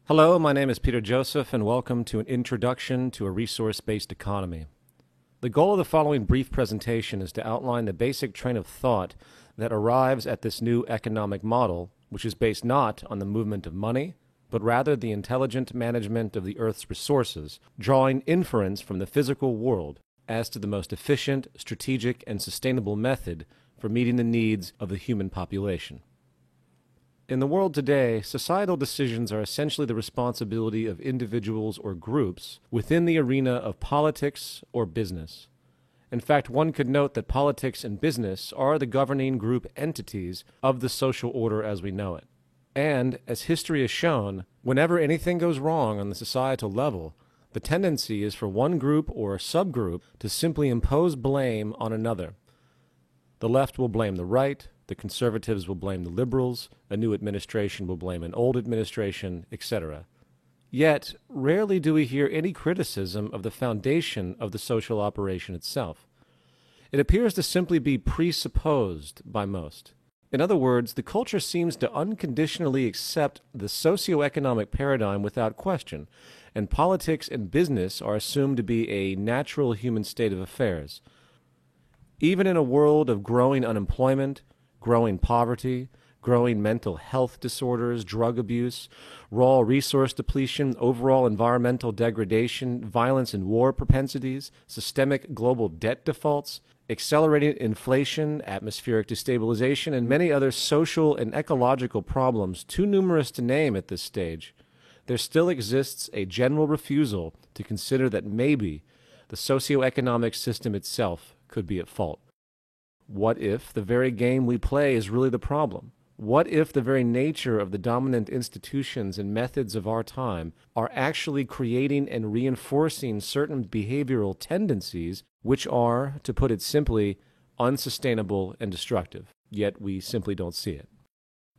Hello, my name is Peter Joseph, and welcome to an introduction to a resource-based economy. The goal of the following brief presentation is to outline the basic train of thought that arrives at this new economic model, which is based not on the movement of money, but rather the intelligent management of the Earth's resources, drawing inference from the physical world as to the most efficient, strategic, and sustainable method for meeting the needs of the human population. In the world today, societal decisions are essentially the responsibility of individuals or groups within the arena of politics or business. In fact, one could note that politics and business are the governing group entities of the social order as we know it. And, as history has shown, whenever anything goes wrong on the societal level, the tendency is for one group or subgroup to simply impose blame on another. The left will blame the right, the conservatives will blame the liberals, a new administration will blame an old administration, etc. Yet, rarely do we hear any criticism of the foundation of the social operation itself. It appears to simply be presupposed by most. In other words, the culture seems to unconditionally accept the socioeconomic paradigm without question, and politics and business are assumed to be a natural human state of affairs. Even in a world of growing unemployment, growing poverty, growing mental health disorders, drug abuse, raw resource depletion, overall environmental degradation, violence and war propensities, systemic global debt defaults, accelerating inflation, atmospheric destabilization, and many other social and ecological problems too numerous to name at this stage, there still exists a general refusal to consider that maybe the socioeconomic system itself could be at fault. What if the very game we play is really the problem? What if the very nature of the dominant institutions and methods of our time are actually creating and reinforcing certain behavioral tendencies which are, to put it simply, unsustainable and destructive, yet we simply don't see it?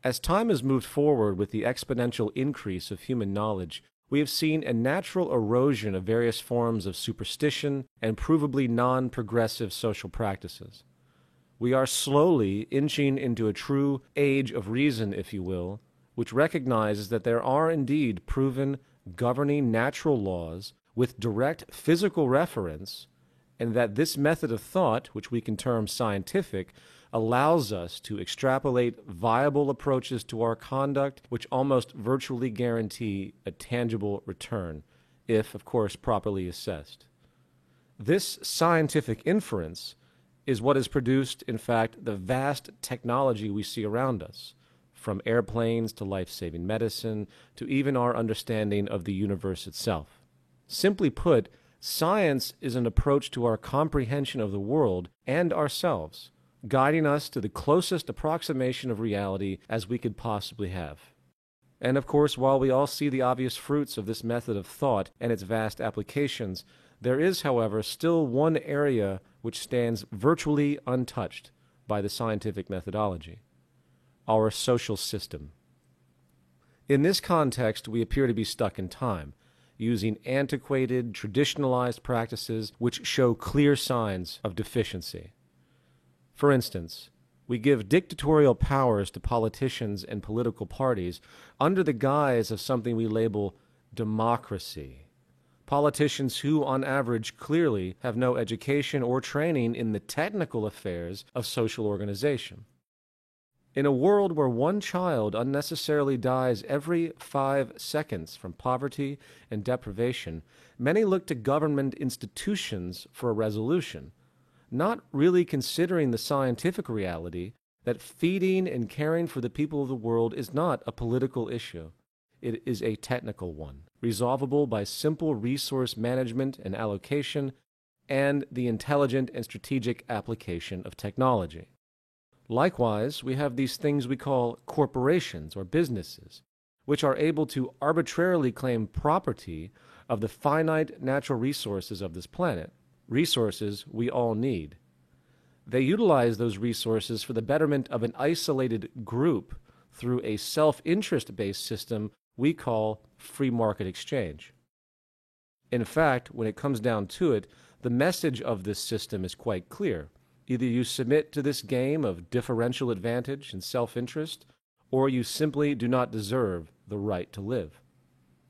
As time has moved forward with the exponential increase of human knowledge, we have seen a natural erosion of various forms of superstition and provably non-progressive social practices. We are slowly inching into a true age of reason, if you will, which recognizes that there are indeed proven governing natural laws with direct physical reference, and that this method of thought, which we can term scientific, allows us to extrapolate viable approaches to our conduct which almost virtually guarantee a tangible return, if, of course, properly assessed. This scientific inference is what has produced, in fact, the vast technology we see around us, from airplanes to life-saving medicine to even our understanding of the universe itself. Simply put, science is an approach to our comprehension of the world and ourselves, guiding us to the closest approximation of reality as we could possibly have. And of course, while we all see the obvious fruits of this method of thought and its vast applications, there is, however, still one area which stands virtually untouched by the scientific methodology: our social system. In this context, we appear to be stuck in time, using antiquated, traditionalized practices which show clear signs of deficiency. For instance, we give dictatorial powers to politicians and political parties under the guise of something we label democracy. Politicians who, on average, clearly have no education or training in the technical affairs of social organization. In a world where one child unnecessarily dies every 5 seconds from poverty and deprivation, many look to government institutions for a resolution, not really considering the scientific reality that feeding and caring for the people of the world is not a political issue. It is a technical one, resolvable by simple resource management and allocation and the intelligent and strategic application of technology. Likewise, we have these things we call corporations or businesses, which are able to arbitrarily claim property of the finite natural resources of this planet, resources we all need. They utilize those resources for the betterment of an isolated group through a self-interest-based system we call free market exchange. In fact, when it comes down to it, the message of this system is quite clear. Either you submit to this game of differential advantage and self-interest, or you simply do not deserve the right to live.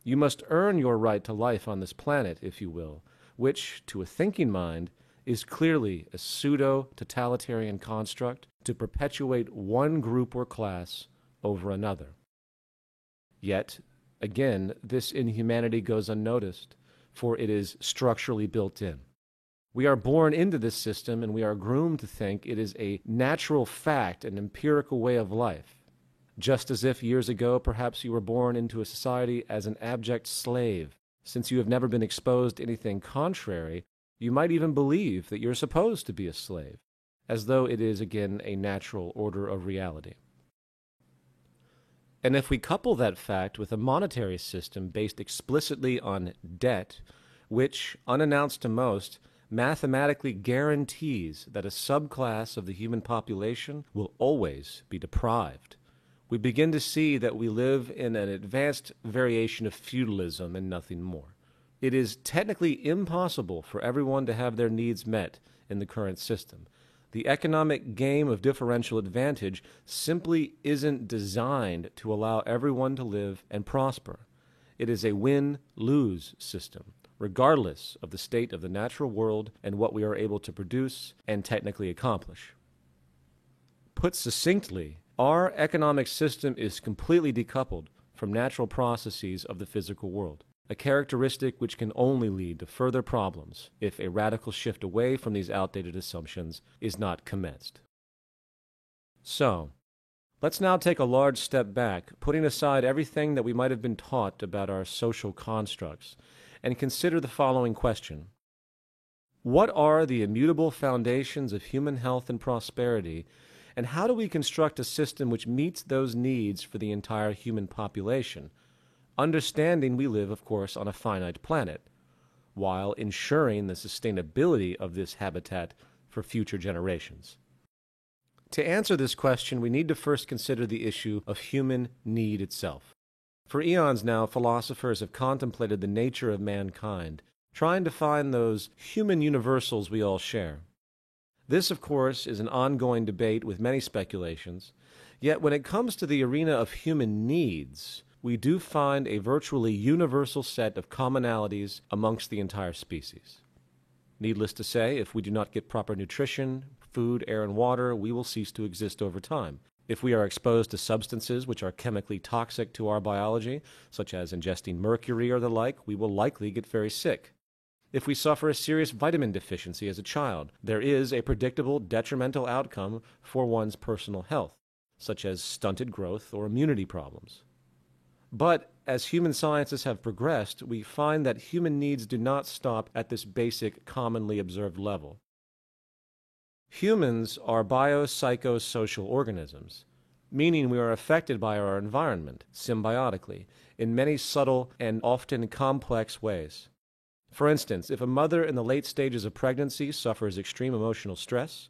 You must earn your right to life on this planet, if you will, which, to a thinking mind, is clearly a pseudo-totalitarian construct to perpetuate one group or class over another. Yet, again, this inhumanity goes unnoticed, for it is structurally built in. We are born into this system, and we are groomed to think it is a natural fact, an empirical way of life. Just as if years ago perhaps you were born into a society as an abject slave. Since you have never been exposed to anything contrary, you might even believe that you're supposed to be a slave, as though it is again a natural order of reality. And if we couple that fact with a monetary system based explicitly on debt, which, unannounced to most, mathematically guarantees that a subclass of the human population will always be deprived, we begin to see that we live in an advanced variation of feudalism and nothing more. It is technically impossible for everyone to have their needs met in the current system. The economic game of differential advantage simply isn't designed to allow everyone to live and prosper. It is a win-lose system, regardless of the state of the natural world and what we are able to produce and technically accomplish. Put succinctly, our economic system is completely decoupled from natural processes of the physical world, a characteristic which can only lead to further problems if a radical shift away from these outdated assumptions is not commenced. So, let's now take a large step back, putting aside everything that we might have been taught about our social constructs, and consider the following question. What are the immutable foundations of human health and prosperity, and how do we construct a system which meets those needs for the entire human population, understanding we live, of course, on a finite planet, while ensuring the sustainability of this habitat for future generations? To answer this question, we need to first consider the issue of human need itself. For eons now, philosophers have contemplated the nature of mankind, trying to find those human universals we all share. This, of course, is an ongoing debate with many speculations, yet when it comes to the arena of human needs, we do find a virtually universal set of commonalities amongst the entire species. Needless to say, if we do not get proper nutrition, food, air, and water, we will cease to exist over time. If we are exposed to substances which are chemically toxic to our biology, such as ingesting mercury or the like, we will likely get very sick. If we suffer a serious vitamin deficiency as a child, there is a predictable detrimental outcome for one's personal health, such as stunted growth or immunity problems. But as human sciences have progressed, we find that human needs do not stop at this basic, commonly observed level. Humans are biopsychosocial organisms, meaning we are affected by our environment symbiotically in many subtle and often complex ways. For instance, if a mother in the late stages of pregnancy suffers extreme emotional stress,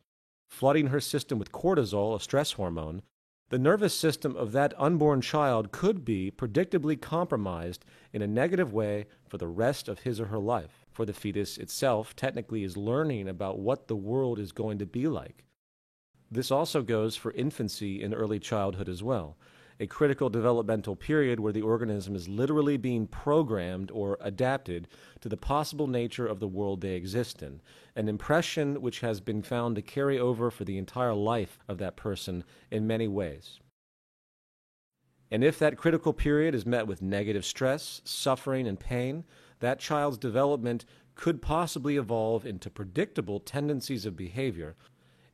flooding her system with cortisol, a stress hormone, the nervous system of that unborn child could be predictably compromised in a negative way for the rest of his or her life, for the fetus itself technically is learning about what the world is going to be like. This also goes for infancy and early childhood as well, a critical developmental period where the organism is literally being programmed or adapted to the possible nature of the world they exist in, an impression which has been found to carry over for the entire life of that person in many ways. And if that critical period is met with negative stress, suffering, and pain, that child's development could possibly evolve into predictable tendencies of behavior,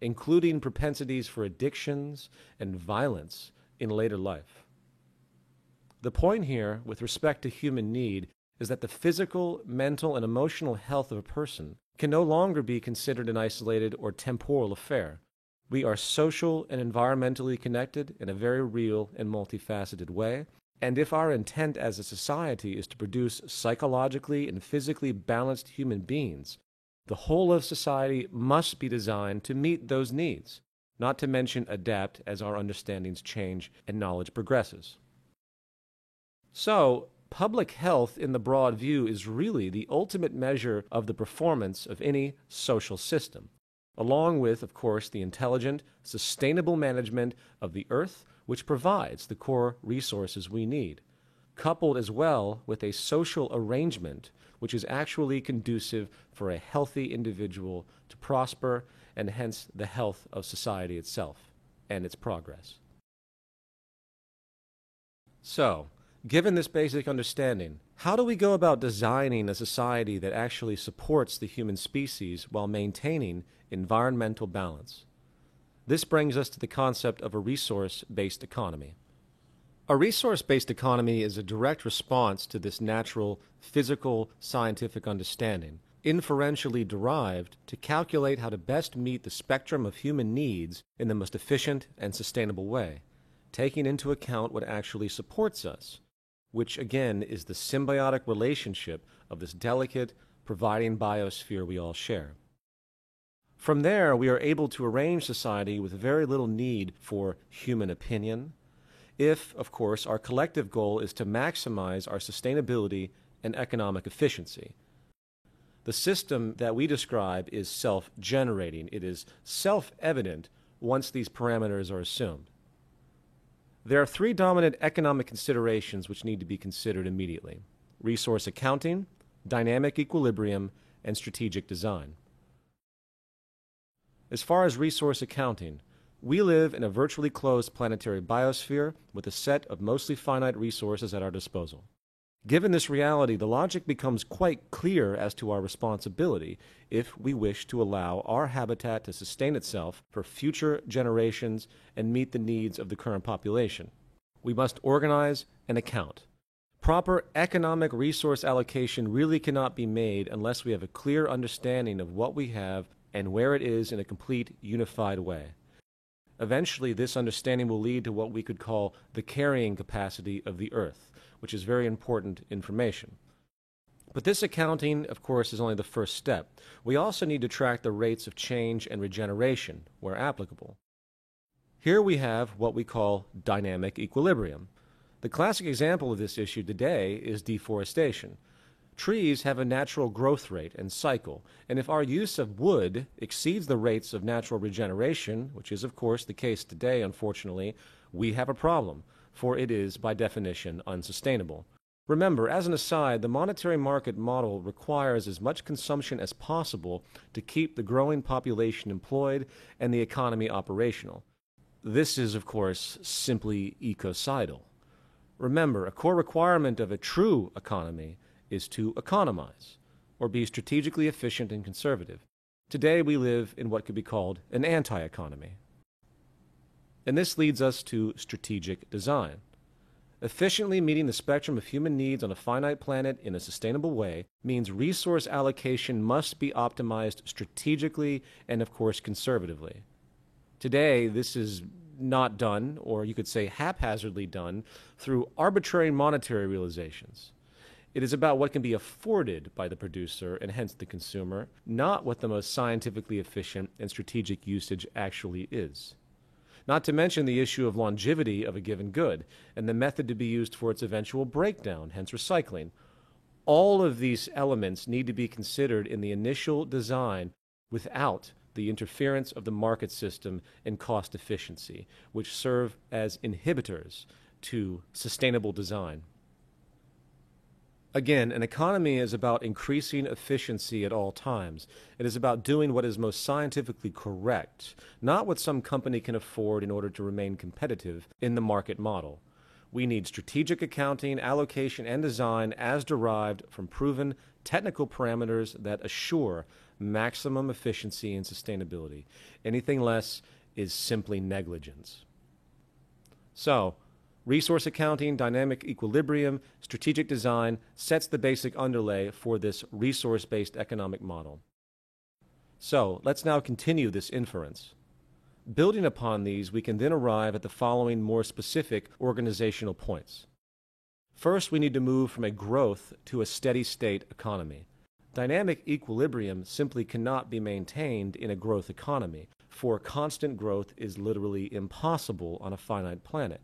including propensities for addictions and violence in later life. The point here, with respect to human need, is that the physical, mental, and emotional health of a person can no longer be considered an isolated or temporal affair. We are social and environmentally connected in a very real and multifaceted way, and if our intent as a society is to produce psychologically and physically balanced human beings, the whole of society must be designed to meet those needs, not to mention adapt as our understandings change and knowledge progresses. So, public health in the broad view is really the ultimate measure of the performance of any social system, along with, of course, the intelligent, sustainable management of the earth, which provides the core resources we need. coupled as well with a social arrangement which is actually conducive for a healthy individual to prosper and hence the health of society itself and its progress. So, given this basic understanding, how do we go about designing a society that actually supports the human species while maintaining environmental balance? This brings us to the concept of a resource-based economy. A resource-based economy is a direct response to this natural, physical, scientific understanding, inferentially derived to calculate how to best meet the spectrum of human needs in the most efficient and sustainable way, taking into account what actually supports us, which again is the symbiotic relationship of this delicate, providing biosphere we all share. From there, we are able to arrange society with very little need for human opinion, if, of course, our collective goal is to maximize our sustainability and economic efficiency. The system that we describe is self-generating. It is self-evident once these parameters are assumed. There are three dominant economic considerations which need to be considered immediately: resource accounting, dynamic equilibrium, and strategic design. As far as resource accounting, we live in a virtually closed planetary biosphere with a set of mostly finite resources at our disposal. Given this reality, the logic becomes quite clear as to our responsibility if we wish to allow our habitat to sustain itself for future generations and meet the needs of the current population. We must organize and account. Proper economic resource allocation really cannot be made unless we have a clear understanding of what we have and where it is in a complete, unified way. Eventually, this understanding will lead to what we could call the carrying capacity of the Earth, which is very important information. But this accounting, of course, is only the first step. We also need to track the rates of change and regeneration, where applicable. Here we have what we call dynamic equilibrium. The classic example of this issue today is deforestation. Trees have a natural growth rate and cycle, and if our use of wood exceeds the rates of natural regeneration, which is of course the case today, unfortunately, we have a problem, for it is by definition unsustainable. Remember, as an aside, the monetary market model requires as much consumption as possible to keep the growing population employed and the economy operational. This is, of course, simply ecocidal. Remember, a core requirement of a true economy is to economize, or be strategically efficient and conservative. Today we live in what could be called an anti-economy. And this leads us to strategic design. Efficiently meeting the spectrum of human needs on a finite planet in a sustainable way means resource allocation must be optimized strategically and, of course, conservatively. Today, this is not done, or you could say haphazardly done, through arbitrary monetary realizations. It is about what can be afforded by the producer and hence the consumer, not what the most scientifically efficient and strategic usage actually is. Not to mention the issue of longevity of a given good and the method to be used for its eventual breakdown, hence recycling. All of these elements need to be considered in the initial design without the interference of the market system and cost efficiency, which serve as inhibitors to sustainable design. Again, an economy is about increasing efficiency at all times. It is about doing what is most scientifically correct, not what some company can afford in order to remain competitive in the market model. We need strategic accounting, allocation, and design as derived from proven technical parameters that assure maximum efficiency and sustainability. Anything less is simply negligence. So, resource accounting, dynamic equilibrium, strategic design sets the basic underlay for this resource-based economic model. So, let's now continue this inference. Building upon these, we can then arrive at the following more specific organizational points. First, we need to move from a growth to a steady-state economy. Dynamic equilibrium simply cannot be maintained in a growth economy, for constant growth is literally impossible on a finite planet.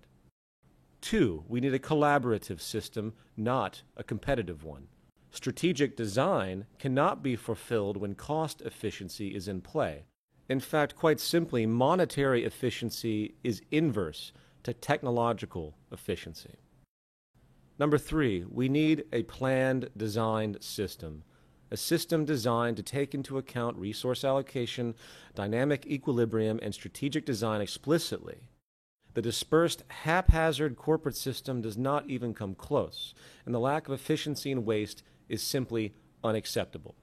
2, we need a collaborative system, not a competitive one. Strategic design cannot be fulfilled when cost efficiency is in play. In fact, quite simply, monetary efficiency is inverse to technological efficiency. Number 3, we need a planned, designed system. A system designed to take into account resource allocation, dynamic equilibrium, and strategic design explicitly. The dispersed, haphazard corporate system does not even come close, and the lack of efficiency and waste is simply unacceptable.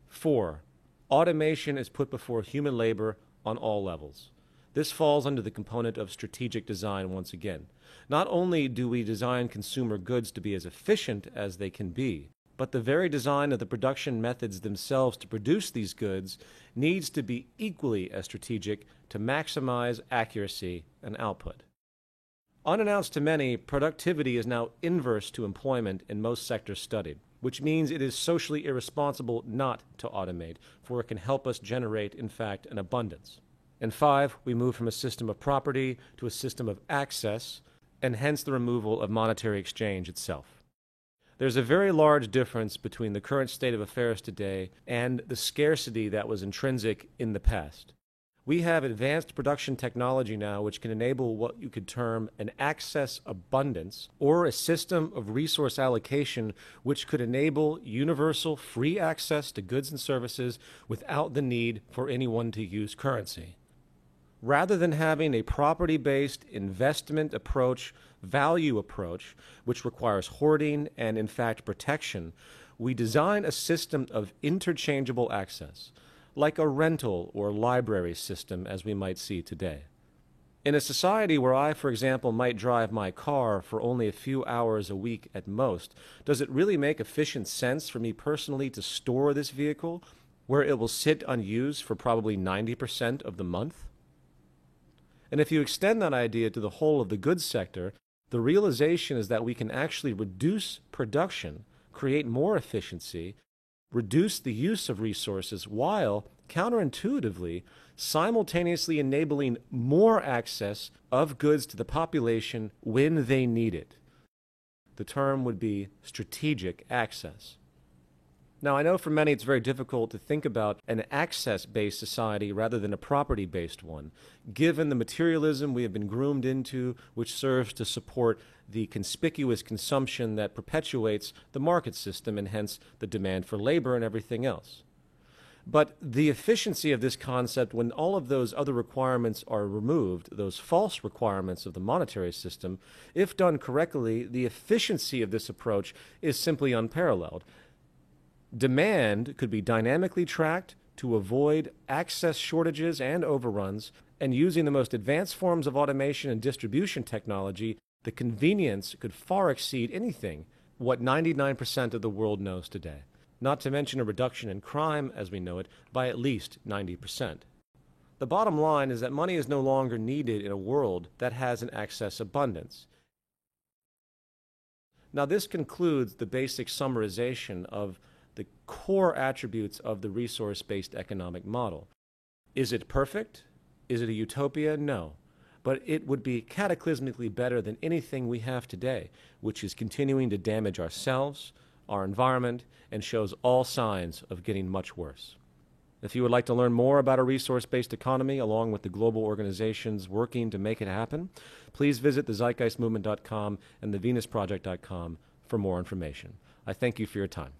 4, automation is put before human labor on all levels. This falls under the component of strategic design once again. Not only do we design consumer goods to be as efficient as they can be, but the very design of the production methods themselves to produce these goods needs to be equally as strategic to maximize accuracy and output. Unannounced to many, productivity is now inverse to employment in most sectors studied, which means it is socially irresponsible not to automate, for it can help us generate, in fact, an abundance. And 5, we move from a system of property to a system of access, and hence the removal of monetary exchange itself. There's a very large difference between the current state of affairs today and the scarcity that was intrinsic in the past. We have advanced production technology now which can enable what you could term an access abundance, or a system of resource allocation which could enable universal free access to goods and services without the need for anyone to use currency. Rather than having a property-based investment approach, value approach, which requires hoarding and, in fact, protection, we design a system of interchangeable access, like a rental or library system as we might see today. In a society where I, for example, might drive my car for only a few hours a week at most, does it really make efficient sense for me personally to store this vehicle where it will sit unused for probably 90% of the month? And if you extend that idea to the whole of the goods sector, the realization is that we can actually reduce production, create more efficiency, reduce the use of resources while, counterintuitively, simultaneously enabling more access of goods to the population when they need it. The term would be strategic access. Now, I know for many it's very difficult to think about an access-based society rather than a property-based one, given the materialism we have been groomed into, which serves to support the conspicuous consumption that perpetuates the market system and hence the demand for labor and everything else. But the efficiency of this concept, when all of those other requirements are removed, those false requirements of the monetary system, if done correctly, the efficiency of this approach is simply unparalleled. Demand could be dynamically tracked to avoid access shortages and overruns, and using the most advanced forms of automation and distribution technology, the convenience could far exceed anything what 99% of the world knows today, not to mention a reduction in crime as we know it by at least 90%. The bottom line is that money is no longer needed in a world that has an access abundance. Now, this concludes the basic summarization of the core attributes of the resource-based economic model. Is it perfect? Is it a utopia? No. But it would be cataclysmically better than anything we have today, which is continuing to damage ourselves, our environment, and shows all signs of getting much worse. If you would like to learn more about a resource-based economy along with the global organizations working to make it happen, please visit thezeitgeistmovement.com and thevenusproject.com for more information. I thank you for your time.